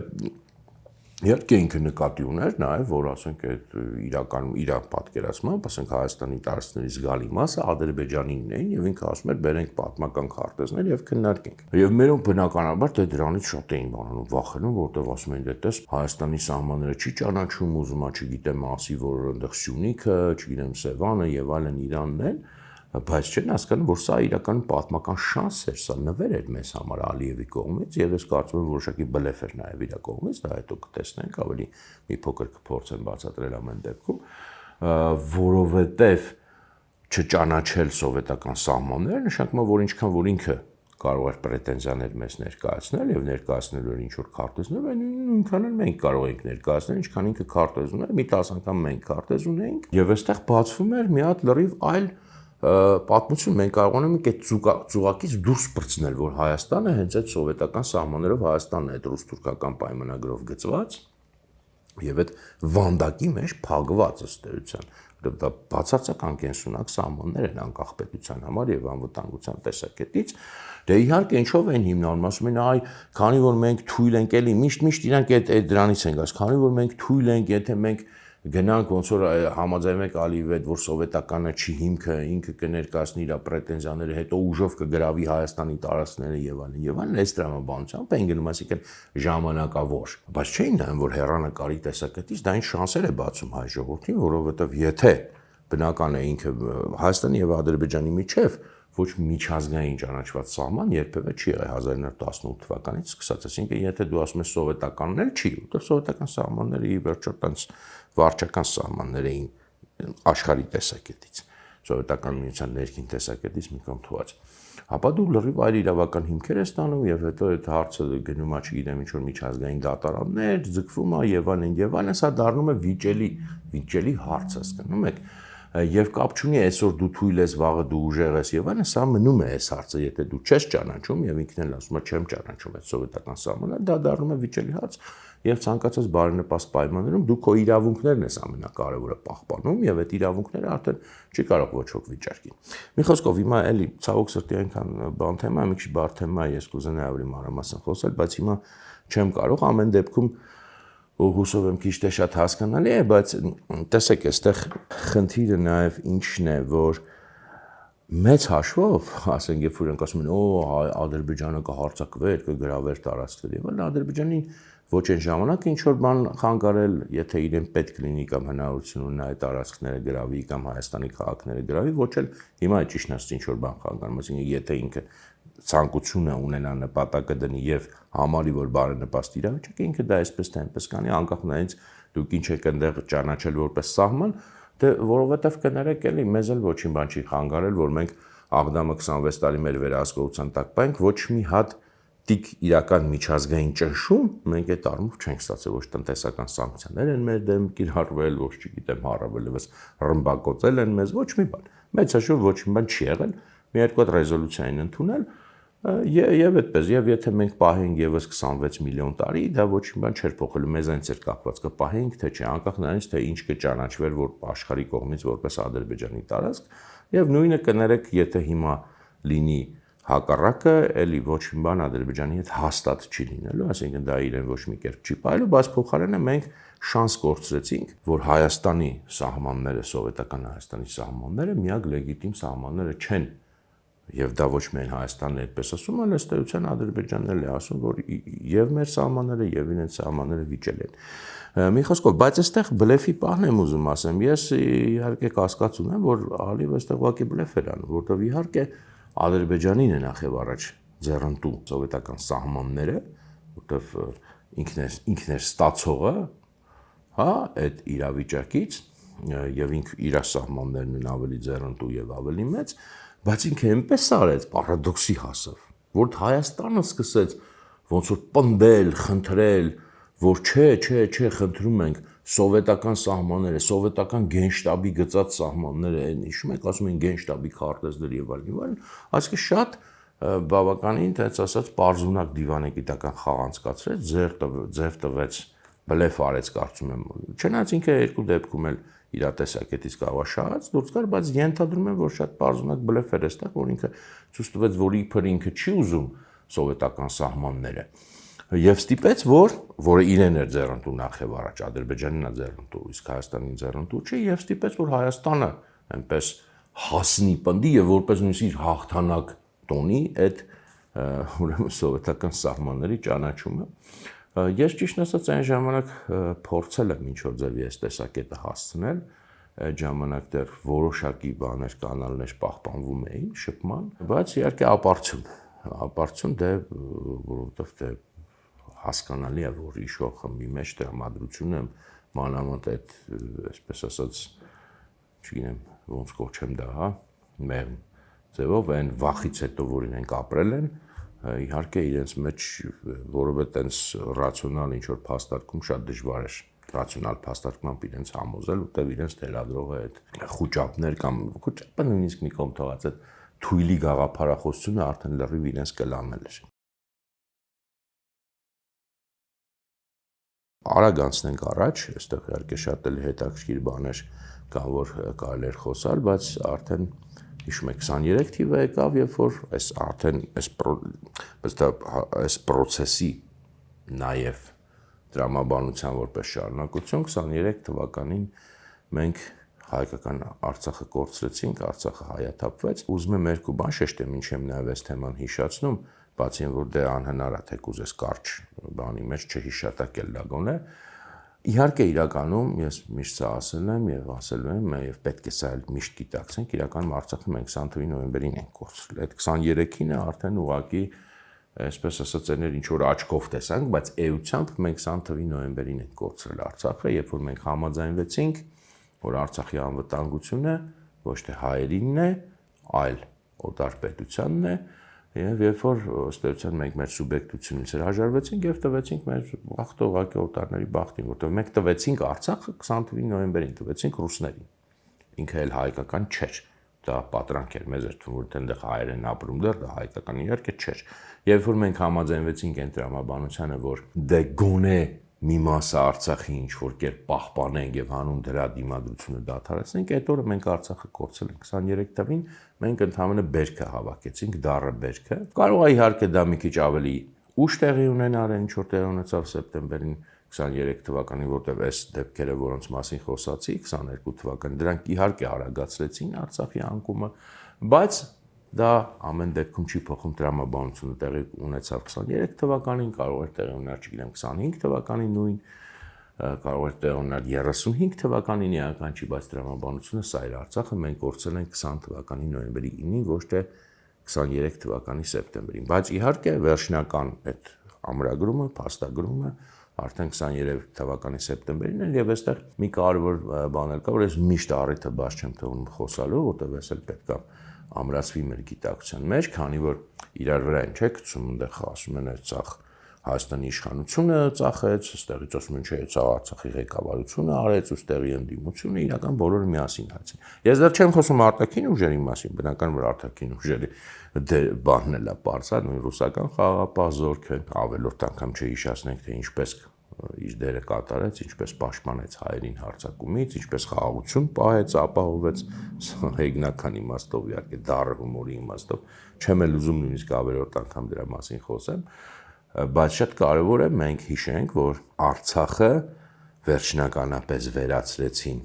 իհարկե ինքը նկատի ուներ նաև, որ ասենք այդ իրականում իր պատկերացմամբ, ասենք Հայաստանի տարածքների զգալի մասը Ադրբեջանինն էին եւ ինքը ասում էր բերենք պատմական քարտեզներ եւ քննարկենք։ Եվ մերոնք բնականաբար դե դրանից շատ էին բանանում, վախենում, որտեղ ասում էին դե տես Հայաստանի սահմանները չի ճանաչում, ուզում է չգիտեմ ասի, որ այնտեղ Սյունիքը, չգիտեմ Սևանը եւ այլն Իրանն են, բայց չեն հասկանում, որ սա իրականում պատմական շանս էր, սա նվեր էր մեզ համար Ալիևի կողմից եւ ես կարծում եմ որոշակի բլեֆ էր նաեւ իր կողմից, դա հետո կտեսնենք, ավելի մի փոքր կփորձեմ բացատրել ամեն դեպքում, որովհետեւ չճանաչել սովետական սահմանները նշանակում է, որ ինչքան որ ինքը կարող էր պրետենզիաներ մեզ ներկայացնել եւ ներկայացնելու ինչ որ քարտեզներ, նույնքան էլ մենք կարող ենք ներկայացնել, ինչքան ինքը քարտեզ ուներ, մի 10 անգամ մենք քարտեզ ունեինք եւ այստեղ բացվում էր մի հատ լրիվ այլ պատմություն, մենք կարողանում ենք այդ ծուղակից դուրս պրծնել, որ Հայաստանը հենց այդ սովետական սահմաններով Հայաստանն է այդ ռուս-թուրքական պայմանագրով գծված եւ այդ վանդակի մեջ փակված ըստ էության, որովհետեւ դա բացարձակ անկենսունակ սահմաններ են անկախ պետության համար եւ անվտանգության տեսակետից։ Դե իհարկե ինչով են հիմնանում, ասում են, այ քանի որ մենք թույլ ենք էլի, միշտ իրանք այդ դրանից են գալիս, քանի որ մենք թույլ ենք, եթե մենք գնանք ոնց որ համաձայնենք Ալիևի հետ, որ սովետականը չի հիմքը, ինքը կներկայացնի իր պրետենզիաները, հետո ուժով կգրավի Հայաստանի տարածքները եւ այլն, այս տրամաբանությամբ են գնում, այսինքն ժամանակավոր։ Բայց չէին նայում, որ հեռանկարի տեսակետից դա ինչ շանսեր է բացում հայ ժողովրդին, որովհետեւ եթե բնական է ինքը Հայաստանի եւ Ադրբեջանի միջև ոչ միջազգային ճանաչված սահման երբևէ չի եղել 1918 թվականից սկսած, այսինքն եթե դու ասում ես սովետականն էլ չի, որտեղ սովետական սահմանները ի վերջո տենց վարչական սահմաններ էին աշխարհի տեսակետից, սովետական միության ներքին տեսակետից մի կողմ թողած։ Ապա դու լրիվ այլ իրավական հիմքեր ես ստանում եւ հետո այդ հարցը գնում է, չգիտեմ, ինչ որ միջազգային դատարաններ, ձգվում է եւ այլն, սա դառնում է վիճելի հարց, հասկանում եք։ Եվ կապ չունի այսօր դու թույլ ես, վաղը դու ուժեղ ես եւ այլն, սա մնում է այս հարցը, եթե դու չես ճանաչում եւ ինքն էլ ասում է չեմ ճանաչում այդ սովետական սահմանը, դա դառնում է վիճելի հարց եւ ցանկացած բարենպաստ պայմաններում դու քո իրավունքներն ես ամենակարևորը պահպանում եւ այդ իրավունքները արդեն չի կարող ոչ ոք վիճարկի։ Մի խոսքով հիմա էլի ցավոք սրտի այնքան բան թեմա, մի քիչ բարդ թեմա է, ես կուզենայի ավելի մանրամասն խոսել, բայց հիմա չեմ կարող, ամեն դեպքում հուսով եմ քիչ թե շատ հասկանալի է, բայց տեսեք, այստեղ խնդիրը նաև ինչն է, որ մեծ հաշվով, ասենք, երբ որ ասում են, Ադրբեջանը կհարձակվեր, կգրավեր տարածքներ, եւ Ադրբեջանին ոչ այն ժամանակ ինչ որ բան խանգարել, եթե իրեն պետք լինի կամ հնարավորություն ունենա այդ տարածքները գրավի կամ Հայաստանի քաղաքները գրավի, ոչ էլ հիմա ճիշտն ասած ինչ որ բան խանգարում, այսինքն եթե ինքը ցանկությունը ունենա նպատակը դնի եւ համարի որ բարենպաստ իրավիճակ ինքը դա այսպես թե այնպես կանի անկախ նրանից դուք ինչ եք այնտեղ ճանաչել որպես սահման, դե որովհետեւ կներեք էլի մեզ էլ ոչինչ բան չի խանգարել, որ մենք Աղդամը 26 տարի մեր վերահսկողության տակ պայենք, ոչ մի հատ տիկ իրական միջազգային ճնշում մենք այդ առումով չենք ստացել, ոչ տնտեսական սանկցիաներ են մեր դեմ կիրառվել, ոչ չգիտեմ հարավելևս ռմբակոծել են մեզ, ոչ մի բան։ Մեծ հաշվով ոչ մի բան չի եղել, մի երկու հատ ռեզոլյուցիա են ընդունել եւ այդպես, եւ եթե մենք պահենք եւս 26 միլիոն տարի, դա ոչ մի բան չէր փոխելու, մեզ այնց էր կապված, կպահենք թե չէ, անկախ նրանից թե ինչ կճանաչվեր որ աշխարհի կողմից որպես Ադրբեջանի տարածք, եւ նույնը կներեք, եթե հիմա լինի հակառակը, էլի ոչ մի բան Ադրբեջանի հետ հաստատ չի լինելու, այսինքն դա իրեն ոչ մի կերպ չի պահելու, բայց փոխարենը մենք շանս կորցրեցինք, որ Հայաստանի սահմանները, սովետական Հայաստանի սահմանները միակ լեգիտիմ սահմանները չեն։ Եվ դա ոչ միայն Հայաստանն է այդպես ասում, այլ ըստ էության Ադրբեջանն էլ է ասում, որ եւ մեր սահմանները եւ իրենց սահմանները վիճել են։ Մի խոսքով, բայց այստեղ բլեֆի պահն եմ ուզում ասեմ, ես իհարկե կասկած ունեմ, որ ալիվ այստեղ ուղղակի բլեֆ էր անում, որովհետեւ իհարկե Ադրբեջանին է նախ եւ առաջ ձեռնտու սովետական սահմանները, որովհետեւ ինքն էր ստացողը, հա, այդ իրավիճակից եւ ինքը իր սահմաններն են ավելի ձեռնտու եւ ավելի մեծ, բայց ինքը այնպես արեց, պարադոքսի հասավ, որ Հայաստանը սկսեց ոնց որ պնդել, խնդրել, որ չէ, խնդրում ենք սովետական սահմանները, սովետական գենշտաբի գծած սահմանները, այն հիշում եք, ասում են գենշտաբի քարտեզներ եւ այլն, այսինքն շատ բավականին, այդպես ասած, պարզունակ դիվանագիտական խաղ անցկացրեց, ձև տվեց, բլեֆ արեց, կարծում եմ, չնայած ինքը երկու դեպքում էլ իր տեսակետից կարող է շահած դուրս գար, բայց ենթադրում եմ, որ շատ պարզունակ բլեֆ էր այստեղ, որ ինքը ցույց տվեց, որ իբր ինքը չի ուզում սովետական սահմանները եւ ստիպեց, որը իրեն էր ձեռնտու նախ եւ առաջ Ադրբեջանին է ձեռնտու, իսկ Հայաստանին ձեռնտու չի եւ ստիպեց, որ Հայաստանը այնպես հասնի պնդի եւ որպես նույնիսկ իր հաղթանակ տոնի այդ ուրեմն սովետական սահմանների ճանաչումը։ Ես ճիշտ ասած այն ժամանակ փորձել եմ ինչ-որ ձևի այս տեսակետը հասցնել, այդ ժամանակ դեռ որոշակի բաներ, կանալներ պահպանվում էին շփման, բայց իհարկե ապարդյուն դե որովհետև դե հասկանալի է, որ իշխող խմբի մեջ տրամադրությունը մանավանդ այդ, այսպես ասած, չգիտեմ, ոնց կոչեմ դա, հա, մեղմ ձևով այն վախից հետո, որ իրենք ապրել են, իհարկե իրենց մեջ որովհետև տենց ռացիոնալ ինչ-որ փաստարկում շատ դժվար էր ռացիոնալ փաստարկմամբ իրենց համոզել, որտեղ իրենց թելադրող է այդ խոճապներ կամ խոճապը նույնիսկ մի կողմ թողած այդ թույլի գաղափարախոսությունը արդեն լրիվ իրենց կլանել էր։ Արագ անցնենք առաջ, այստեղ իհարկե շատ էլ հետաքրքիր բաներ կան, որ կարելի էր խոսալ, բայց արդեն հիշում եք 23 թիվը եկավ, երբ որ այս պրոցեսի նաև տրամաբանության որպես շարունակություն 23 թվականին մենք հայկական Արցախը կորցրեցինք, Արցախը հայաթափվեց։ Ուզում եմ երկու բան շեշտեմ, ինչ եմ նաև այս թեման հիշացնում, բացի այն որ դե անհնար է թեկուզ այս կարճ բանի մեջ չհիշատակել դա գոնե։ Իհարկե իրականում ես միշտ սա ասել եմ եւ ասել եմ եւ պետք է սա էլ միշտ գիտակցենք, իրականում Արցախը մենք 20 նոյեմբերին ենք կորցրել։ Այդ 23-ին արդեն ուղղակի, այսպես ասած, էներ ինչ որ աչքով տեսանք, բայց էությամբ մենք 20 նոյեմբերին ենք կորցրել Արցախը, երբ որ մենք համաձայնվեցինք, որ Արցախի անվտանգությունը ոչ թե հայերինն է, այլ օտար պետությանն է, եւ երբ որ ըստ էության մենք մեր սուբյեկտությունից հրաժարվեցինք եւ տվեցինք մեր բախտը ուղղակի օտարների բախտին, որտեղ մենք տվեցինք Արցախը 20 նոյեմբերին, տվեցինք ռուսներին։ Ինքը էլ հայկական չէր, դա պատրանք էր, մեզ էր թվում, որ այնտեղ հայեր են ապրում դեռ, դա հայկական իհարկե չէր։ Երբ որ մենք համաձայնվեցինք այն տրամաբանությանը, որ դե գոնե մի մասը Արցախի ինչ որ կերպ պահպանենք եւ հանուն դրա դիմադրությունը դադարեցնենք, այդ օրը մենք Արցախը կորցրել ենք 23 թվականին, մենք ընդհանրապես բերքը հավաքեցինք, դառը բերքը։ Կարող է իհարկե դա մի քիչ ավելի ուշ տեղի ունենալ, ինչ որ տեղի ունեցավ սեպտեմբերին 23 թվականին, որտեղ այս դեպքերը, որոնց մասին խոսացի, 22 թվականին, դրանք իհարկե արագացրեցին Արցախի անկումը, բայց դա ամեն դեպքում չի փոխում տրամաբանությունը տեղի ունեցավ 23 թվականին, կարող էր տեղի ունենալ, չգիտեմ, 25 թվականին նույն, կարող էր տեղի ունենալ 35 թվականին, էական չի, բայց տրամաբանությունը սա էր Արցախը մենք գործել ենք 20 թվականի նոյեմբերի 9-ին, ոչ թե 23 թվականի սեպտեմբերին, բայց իհարկե վերջնական այդ ամրագրումը, փաստագրումը արդեն 23 թվականի սեպտեմբերին էր եւ այստեղ մի կարևոր բան էլ կա, որ ես միշտ առիթը բաց չեմ թողնում խոսալու, որտեղ ես էլ պետք է ամրացվի մեր գիտակցության մեջ, քանի որ իրար վրա են չէ գցում, այնտեղ ասում են այդ ցախ Հայաստանի իշխանությունը ծախեց, այստեղից ասում են չէ, ցա Արցախի ղեկավարությունը արեց, ուստեղի ընդդիմությունը, իրական բոլորը միասին հայցին։ Ես դեռ չեմ խոսում արտաքին ուժերի մասին, բնական որ արտաքին ուժերի բանն էլ է բարձր, նույն ռուսական խաղաղապահ զորքը, ավելորդ անգամ չհիշեցնենք, թե ինչպես իր դերը կատարեց, ինչպես պաշտպանեց հայերին հարձակումից, ինչպես խաղաղություն պահեց, ապահովեց հեգնական իմաստով, իհարկե դառը հումորի իմաստով, չեմ էլ ուզում նույնիսկ ավելորդ անգամ դրա մասին խոսեմ, բայց շատ կարևոր է մենք հիշենք, որ Արցախը վերջնականապես վերացրեցին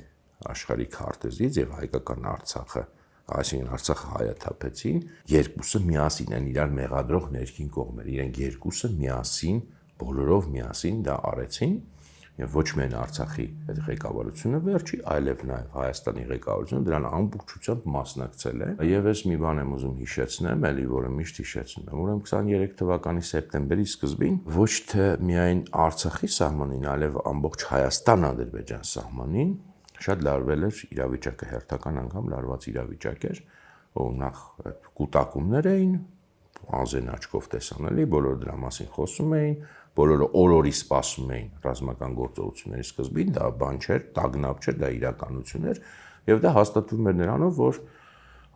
աշխարհի քարտեզից եւ հայկական Արցախը, այսինքն Արցախը հայաթափեցին, երկուսը միասին են իրար մեղադրող ներքին կողմեր, իրենք երկուսը միասին բոլորով միասին դա արեցին եւ ոչ միայն Արցախի այդ ղեկավարությունը վերջի, այլև նաեւ Հայաստանի ղեկավարությունը դրան ամբողջությամբ մասնակցել է եւ ես մի բան եմ ուզում հիշեցնեմ, էլի որը միշտ հիշեցնում եմ, ուրեմն 23 թվականի սեպտեմբերի սկզբին ոչ թե միայն Արցախի սահմանին, այլև ամբողջ Հայաստան-Ադրբեջան սահմանին շատ լարվել էր իրավիճակը, հերթական անգամ լարված իրավիճակ էր, որ նախ կուտակումներ էին, անզեն աչքով տեսանելի, բոլորը դրա մասին խոսում էին, բոլորը օրորի սպասում էին ռազմական գործողությունների սկզբին, դա բան չէր, տագնապ չէր, դա իրականություն էր, եւ դա հաստատվում էր նրանով, որ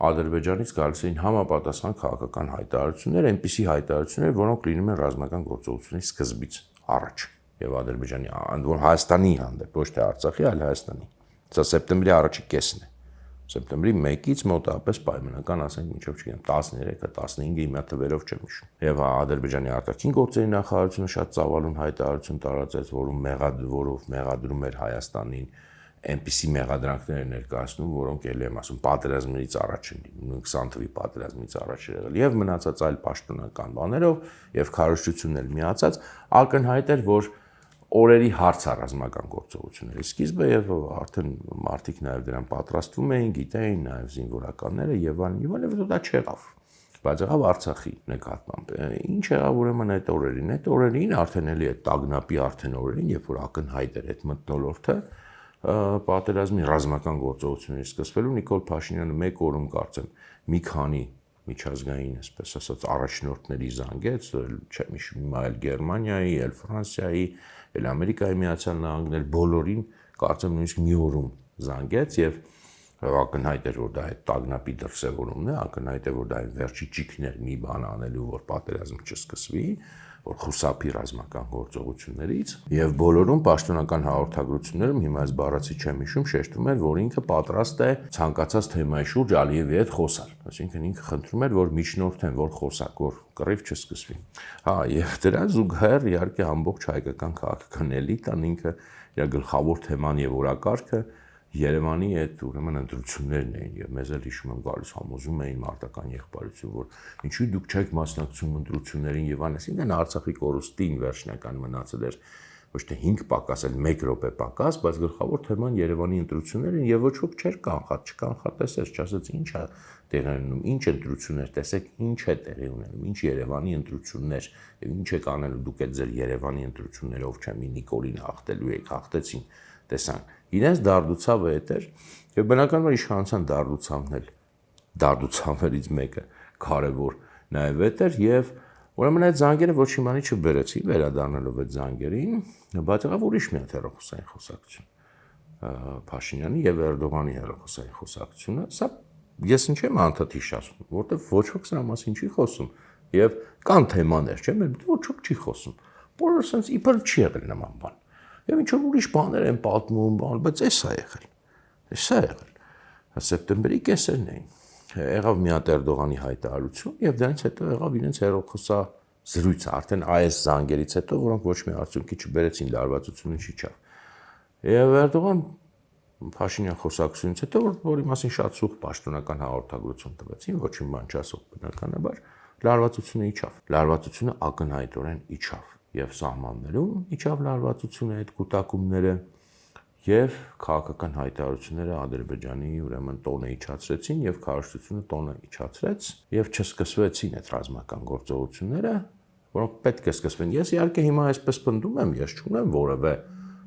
Ադրբեջանից գալիս էին համապատասխան քաղաքական հայտարարություններ, այնպիսի հայտարարություններ, որոնք լինում են ռազմական գործողությունների սկզբից առաջ, եւ Ադրբեջանի, ընդ որ Հայաստանի հանդեպ, ոչ թե Արցախի, այլ Հայաստանի։ Սա սեպտեմբերի առաջի կեսն է։ Սեպտեմբերի 1-ից մոտավորապես պայմանական ասենք մինչև չգիտեմ 13-ը 15-ը հիմա թվերով չեմ հիշում։ Եվ Ադրբեջանի արտաքին գործերի նախարարությունը շատ ծավալուն հայտարարություն տարածեց, որով մեղադրում էր Հայաստանին, այնպիսի մեղադրանքներ ներկայացնում, որոնք ելի եմ ասում պատերազմներից առաջ են, 20 թվականի պատերազմից առաջ եղել եւ մնացած այլ պաշտոնական բաներով եւ քարոզչություններ միացած ակնհայտ էր, որ օրերի հարց է ռազմական գործողությունների սկիզբը եւ արդեն մարդիկ նաեւ դրան պատրաստվում էին, գիտեին նաեւ զինվորականները եւ այլն, դա չեղավ։ Բայց եղավ Արցախի նկատմամբ։ Ինչ եղավ ուրեմն այդ օրերին։ Այդ օրերին արդեն էլի այդ տագնապի արդեն օրերին, երբ որ ակնհայտ էր այդ մթնոլորտը, պատերազմի ռազմական գործողությունների սկսվելու Նիկոլ Փաշինյանը մեկ օրում կարծեմ մի քանի միջազգային, այսպես ասած, առաջնորդների զանգեց, չեմ հիշում, այլ Գերմանիայի, այլ Ֆրանսիայի, այլ Ամերիկայի Միացյալ Նահանգներ, բոլորին կարծեմ նույնիսկ մի օրում զանգեց եւ ակնհայտ էր, որ դա այդ տագնապի դրսևորումն է, ակնհայտ է, որ դա այն վերջի ճիքներ մի բան անելու, որ պատերազմ չսկսվի, որ խուսափի ռազմական գործողություններից եւ բոլորում պաշտոնական հաղորդագրություններում հիմա այս բառացի չեմ հիշում շեշտում էր, որ ինքը պատրաստ է ցանկացած թեմայի շուրջ Ալիևի հետ խոսալ, այսինքն ինքը խնդրում էր, որ միջնորդեն, որ խոսակ, որ կռիվ չսկսվի։ Հա, եւ դրա զուգահեռ իհարկե ամբողջ հայկական քաղաքական էլիտան ինքը իր գլխավոր թեման եւ օրակարգը Երևանի այդ ուրեմն ընտրություններն էին եւ մեզ էլ հիշում եմ գալիս համոզում էին մարտական եղբայրություն, որ ինչու դուք չեք մասնակցում ընտրություններին եւ այնինքն Արցախի կորուստին վերջնական մնացել էր ոչ թե 5 պակաս, այլ 1 րոպե պակաս, բայց գլխավոր թեման Երևանի ընտրություններն եւ ոչ ոք չէր չկանխատեսեց, չասեց ինչ է տեղի ունենում, ինչ ընտրություններ, տեսեք ինչ է տեղի ունենում, ինչ Երևանի ընտրություններ եւ ինչ եք անելու դուք այդ ձեր Երևանի ընտրություններով չեմ Նիկոլին հաղթելու եք, հաղթեցին, տեսան իրենց դարդուցավը էդ էր եւ բնական որ իշխանության դարդուցավներից մեկը կարևոր նաեւ էդ էր եւ ուրեմն այդ զանգերը ոչ իմանի չբերեցի վերադառնալով այդ զանգերին, բայց եղավ ուրիշ մի հատ հեռախոսային խոսակցություն Փաշինյանի եւ Էրդողանի հեռախոսային խոսակցությունը, սա ես ինչ եմ անդադ հիշացնում, որտեվ ոչ ոք սրա մասին չի խոսում եւ կան թեմաներ, չէ՞, ոչ ոք չի խոսում, բոլորը sense իբր չի եղել նման բան։ Եվ ինչ-որ ուրիշ բաներ են պատմում, բայց էս է եղել, սեպտեմբերի կեսերն էին, եղավ մի հատ Էրդողանի հայտարարություն և դրանից հետո եղավ իրենց հեռախոսազրույցը, արդեն այս զանգերից հետո, որոնք ոչ մի արդյունքի չբերեցին, լարվածությունը չիջավ։ Եվ Էրդողան Փաշինյան խոսակցությունից հետո, որի մասին շատ սուղ պաշտոնական հաղորդագրություն տվեցին, ոչինչ բան չասող բնականաբար, լարվածությունը իջավ։ Լարվածությունը ակնհայտորեն իջավ եւ սահմաններում իջավ լարվածությունը այդ կուտակումները եւ քաղաքական հայտարարությունները Ադրբեջանի ուրեմն տոնը իջացրեցին եւ քարոզությունը տոնը իջացրեց եւ չսկսվեցին այդ ռազմական գործողությունները, որոնք պետք է սկսվեն։ Ես իհարկե հիմա այսպես պնդում եմ, ես չունեմ որևէ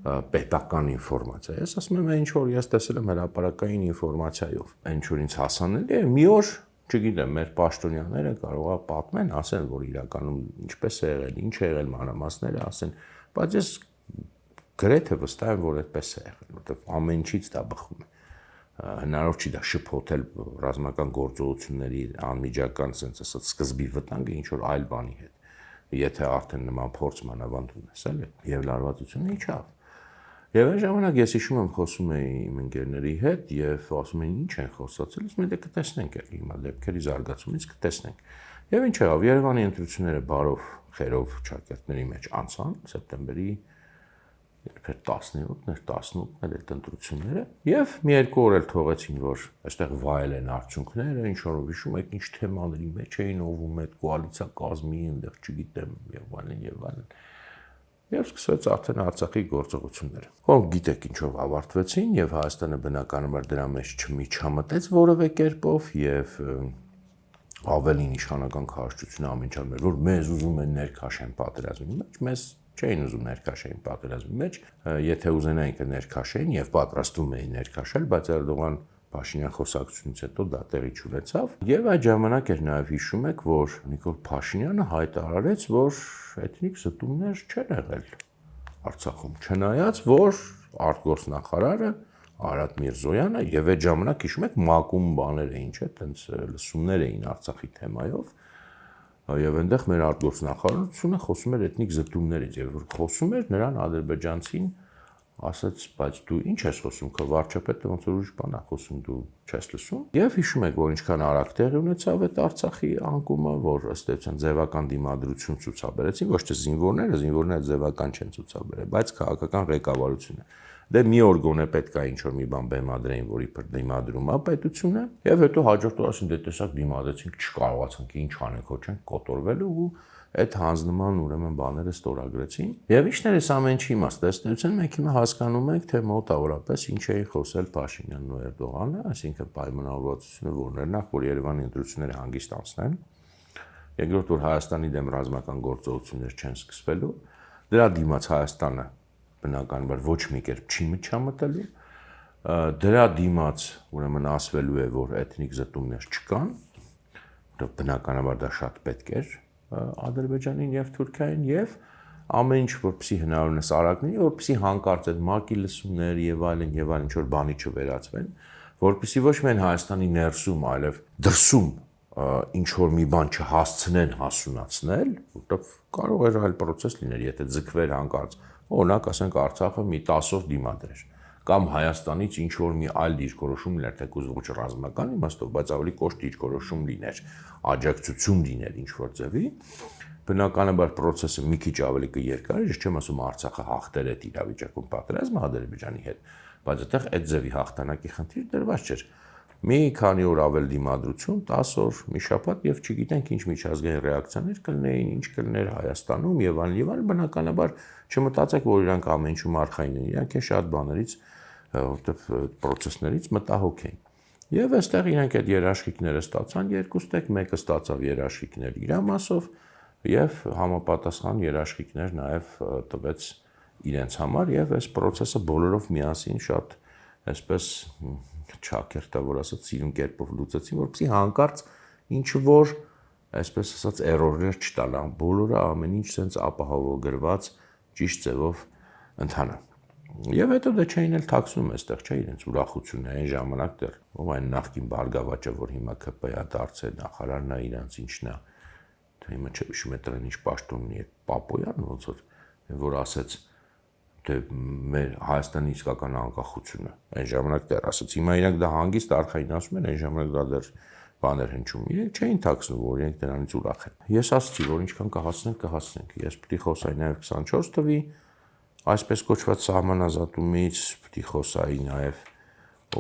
պետական ինֆորմացիա։ Ես ասում եմ, ինչ որ ես տեսել եմ հրապարակային ինֆորմացիայով, ինչ որ ինձ հասանելի է, մի օր, չգիտեմ, մեր պաշտոնյաները կարող է պատմեն, ասեն, որ իրականում ինչպես է եղել, ինչ է եղել մանրամասները, ասեն, բայց ես գրեթե վստահ եմ, որ այդպես է եղել, որովհետև ամեն ինչից դա բխում է։ Հնարավոր չի դա շփոթել ռազմական գործողությունների անմիջական, ասենց ասած, սկզբի վտանգը ինչ որ այլ բանի հետ։ Եթե արդեն նման փորձ մանավանդ ունես, էլի, եւ լարվածությունը իջավ։ Եվ այն ժամանակ ես հիշում եմ խոսում էի իմ ընկերների հետ եւ ասում էին ինչ են խոսացել, ասում են դե կտեսնենք էլի հիմա դեպքերի զարգացումից կտեսնենք։ Եվ ինչ եղավ, Երևանի ընտրությունները բարով խերով ճակատների մեջ անցան սեպտեմբերի երբ 17-ներ, 18-ներ այդ ընտրությունները եւ մի երկու օր էլ թողեցին, որ այստեղ վայել են արդյունքները, ինչ որ հիշում եք ինչ թեմաների մեջ էին ով այդ կոալիցիա կազմի, այնտեղ չգիտեմ եւ այլն եւ այլն։ Եվ սկսվեց արդեն Արցախի գործողությունները, որոնք գիտեք ինչով ավարտվեցին եւ Հայաստանը բնականաբար դրա մեջ չմիջամտեց որևէ կերպով եւ ավելին իշխանական քարոզությունը ամենջան մեր որ մեզ ուզում են ներքաշեն պատերազմի մեջ, մեզ չէին ուզում ներքաշեն պատերազմի մեջ, եթե ուզենային կներքաշեին եւ պատրաստվում էին ներքաշել, բայց Էրդողան Փաշինյան խոսակցությունից հետո դա տեղի չունեցավ եւ այդ ժամանակ էր նաեւ հիշում եք, որ Նիկոլ Փաշինյանը հայտարարեց, որ էթնիկ զտումներ չեն եղել Արցախում, չնայած որ արտգործնախարարը Արադ Միրզոյանը եւ այդ ժամանակ հիշում եք մակում բաներ էին, չէ՞, տենց լսումներ էին Արցախի թեմայով եւ այնտեղ մեր արտգործնախարարությունը խոսում էր էթնիկ զտումներից եւ որ խոսում էր նրան ադրբեջանցին ասաց, բայց դու ինչ ես խոսում, քո վարչապետը ոնց որ ուրիշ բան է խոսում, դու չես լսում։ Եվ հիշում եք, որ ինչքան արագ տեղի ունեցավ այդ Արցախի անկումը, որ ըստ էության ձևական դիմադրություն ցուցաբերեցին, ոչ թե զինվորները ձևական չեն ցուցաբերել, բայց քաղաքական ղեկավարությունը։ Դե մի օր գոնե պետք է ինչ-որ մի բան բեմադրեին, որի պր դիմադրում է պետությունը, եւ հետո հաջորդ օրը ասին դե տեսակ դիմադրեցինք, չկարողացանք, ինչ անենք, ոչ չենք կոտորվելու ու այդ հանձնման ուրեմն բաները ստորագրեցին։ Եվ ինչն է այս ամեն ինչի իմաստը, ըստ էության մենք հիմա հասկանում ենք, թե մոտավորապես ինչ էին խոսել Փաշինյանն ու Էրդողանը, այսինքն պայմանավորվածությունը որն էր նախ, որ Երևանի ընտրությունները հանգիստ անցնեն, երկրորդ որ Հայաստանի դեմ ռազմական գործողություններ չեն սկսվելու, դրա դիմաց Հայաստանը բնականաբար ոչ մի կերպ չի միջամտելու, դրա դիմաց ուրեմն ասվելու է, որ էթնիկ զտումներ չկան, բնականաբար դա շատ պետք էր Ադրբեջանին եւ Թուրքիային եւ ամեն ինչ որպեսի հնարավորինս արագ լինի, որպեսի հանկարծ այդ ՄԱԿ-ի լսումներ եւ այլն ինչ որ բանի չվերածվեն, որպեսի ոչ միայն Հայաստանի ներսում, այլև դրսում ինչ որ մի բան չհասցնեն հասունացնել, որտեղ կարող էր այլ process լինել, եթե ձգվեր հանկարծ, օրինակ ասենք Արցախը մի 10 օր դիմադրեր, կամ Հայաստանից ինչ որ մի այլ դիրքորոշում լիներ, թեկուզ ոչ ռազմական իմաստով, բայց ավելի կոշտ դիրքորոշում լիներ, աջակցություն լիներ ինչ որ ձևի, բնականաբար process-ը մի քիչ ավելի կերկար, ես չեմ ասում Արցախը հաղթեր այդ իրավիճակում պատերազմը Ադրբեջանի հետ, բայց այդտեղ այդ ձևի հաղթանակի խնդիր դրված չէր։ Մի քանի օր ավել դիմադրություն, 10 օր, մի շաբաթ եւ չգիտենք ինչ միջազգային ռեակցիաներ կլինեին, ինչ կլիներ Հայաստանում եւ այլն, բնականաբար չմտածեք, որ իրանք ամեն ինչում արխային են, իրանք են շատ բաներից, որտեղ process-ներից մտահոգ էին։ Եվ այստեղ իրանք այդ երաշխիքները ստացան երկուստեք, մեկը ստացավ երաշխիքներ իր մասով եւ համապատասխան երաշխիքներ նաեւ տվեց իրենց համար եւ այս process-ը բոլորով միասին շատ այսպես չակերտավոր ասած սիրուն կերպով լուծեցին, որպեսզի հանկարծ ինչ որ այսպես ասած էրորներ չտալա, բոլորը ամեն ինչ sense ապահովագրված ճիշտ ձևով ընթանա։ Եվ հետո դե չէին էլ թաքցնում այստեղ, չէ, իրենց ուրախությունը այն ժամանակ դեռ, ով այն նախկին Բարգավաճը, որ հիմա ԿՊ-ա դարձել նախարարն է, իրանց ինչն է, թե հիմա չհիշում եմ ինչ պաշտոն ունի, Պապոյան ոնց որ ասեց թե մեր Հայաստանի իսկական անկախությունը այն ժամանակ դեռ ասաց, հիմա իրանք դա հանգիստ արխային ասում են, այն ժամանակ դա դեռ բաներ հնչում, իրենք չէին թաքցնում, որ իրենք դրանից ուրախ են։ Ես ասացի, որ ինչքան կհասնենք, ես պիտի խոսայի նաև 24 թվի, այսպես կոչված սահմանազատումից, պիտի խոսայի նաև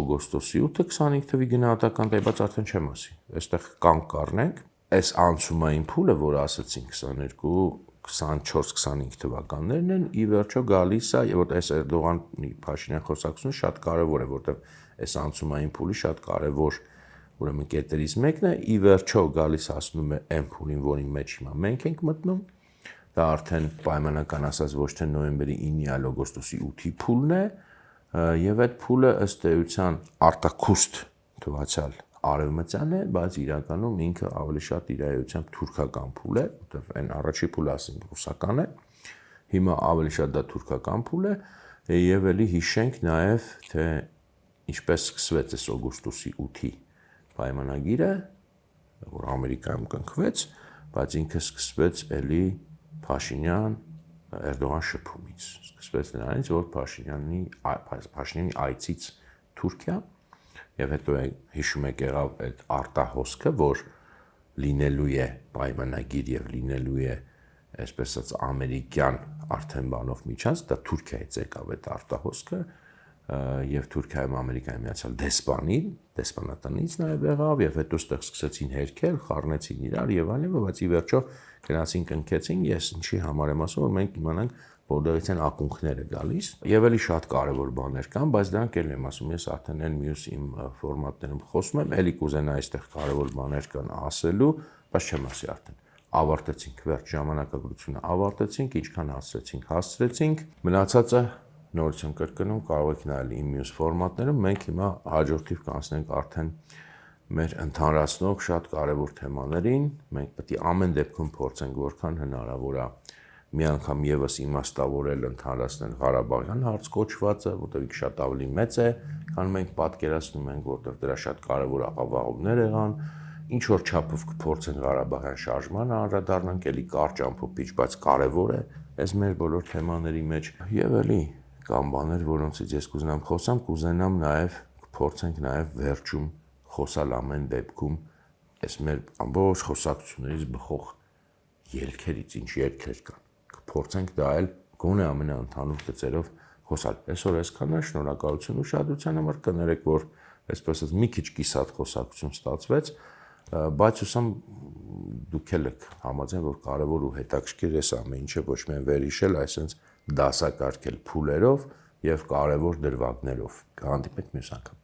օգոստոսի 8-ը 25 թվի գնահատական տեղ, բայց արդեն չեմ ասի։ Այստեղ կանգ կառնենք, այս անցումային փուլը, որ ասացինք 22-24-25 թվականներն են, ի վերջո գալիս է, եւ որ այս Էրդողանի Փաշինյան խոսակցությունը շատ կարեւոր է, որտեղ այս անցումային փուլի շատ կարեւոր ուրեմն կետերից մեկն է, ի վերջո գալիս հասնում է այն փուլին, որի մեջ հիմա մենք ենք մտնում, դա արդեն պայմանական ասած ոչ թե նոյեմբերի 9-ի, այլ օգոստոսի 8-ի փուլն է, եւ այդ փուլը ըստ էության արտաքուստ թվացial արևմտյան է, բայց իրականում ինքը ավելի շատ իր էությամբ թուրքական փուլ է, որտեղ այն առաջի փուլը ասենք ռուսական է, հիմա ավելի շատ դա թուրքական փուլ է, եւ ելի հիշենք նաեւ թե ինչպես սկսվեց այս օգոստոսի 8-ի պայմանագիրը, որ Ամերիկայում կնքվեց, բայց ինքը սկսվեց ելի Փաշինյան-Էրդողան շփումից, սկսվեց նրանից, որ Փաշինյանի այցից Թուրքիա, եւ հետո հիշում եք եղավ այդ արտահոսքը, որ լինելու է պայմանագիր եւ լինելու է, այսպես ասած, ամերիկյան արդեն բանով միջանց, դա Թուրքիայից եկավ այդ արտահոսքը, եւ Թուրքիայում Ամերիկայի միացյալ դեսպանատնից նաեւ եղավ, եւ հետո ստեղ սկսեցին հերքել, խառնեցին իրար եւ այլն, բայց ի վերջո գնացին կնքեցին, ես ինչի համար եմ ասում, որ մենք իմանանք, որտեղից են ակունքները գալիս, եւ էլի շատ կարեւոր բաներ կան, բայց դրանք էլ եմ ասում, ես արդեն այն մյուս իմ ֆորմատներում խոսում եմ, էլի կուզենա այստեղ կարեւոր բաներ կան ասելու, բայց չեմ ասի արդեն։ Ավարտեցինք, վերջ ժամանակագրությունը ավարտեցինք, ինչքան հասցրեցինք, մնացածը նորություն կրկնում, կարող եք նայել իմ մյուս ֆորմատներում, մենք հիմա հաջորդիվ կանցնենք արդեն մեր ընդհանրացնող շատ կարևոր թեմաներին, մենք պետք է ամեն դեպքում փորձենք որքան հնարավոր է մի անգամ եւս իմաստավորել ընդհանրացնել Ղարաբաղյան հարց կոչվածը, որտեղ շատ ավելի մեծ է, քան մենք պատկերացնում ենք, որտեղ դրա շատ կարևոր աղավաղումներ եղան, ինչ որ չափով կփորձենք Ղարաբաղյան շարժմանը անդրադառնանք, էլի կարճ ամփոփիչ, բայց կարևոր է այս մեր բոլոր թեմաների մեջ, եւ էլի կամ բաներ, որոնցից ես կուզենամ խոսամ, կուզենամ նաեւ փորձենք նաեւ վերջում խոսալ ամեն դեպքում այս մեր ամբողջ խոսակցություններից բխող ելքերից, ինչ ելքեր կան, կփորձենք դա էլ գոնե ամենաընդհանուր գծերով խոսալ։ Այսօր այսքանն է, շնորհակալություն ուշադրության համար, կներեք, որ այսպես ասած մի քիչ կիսատ խոսակցություն ստացվեց, բայց հուսամ դուք եք համաձայն, որ կարևոր ու հետաքրքիր է ամեն ինչը ոչ միայն վերհիշել, այսինքն դասակարգել փուլերով եւ կարևոր դրվագներով։ Կհանդիպենք մյուս անգամ։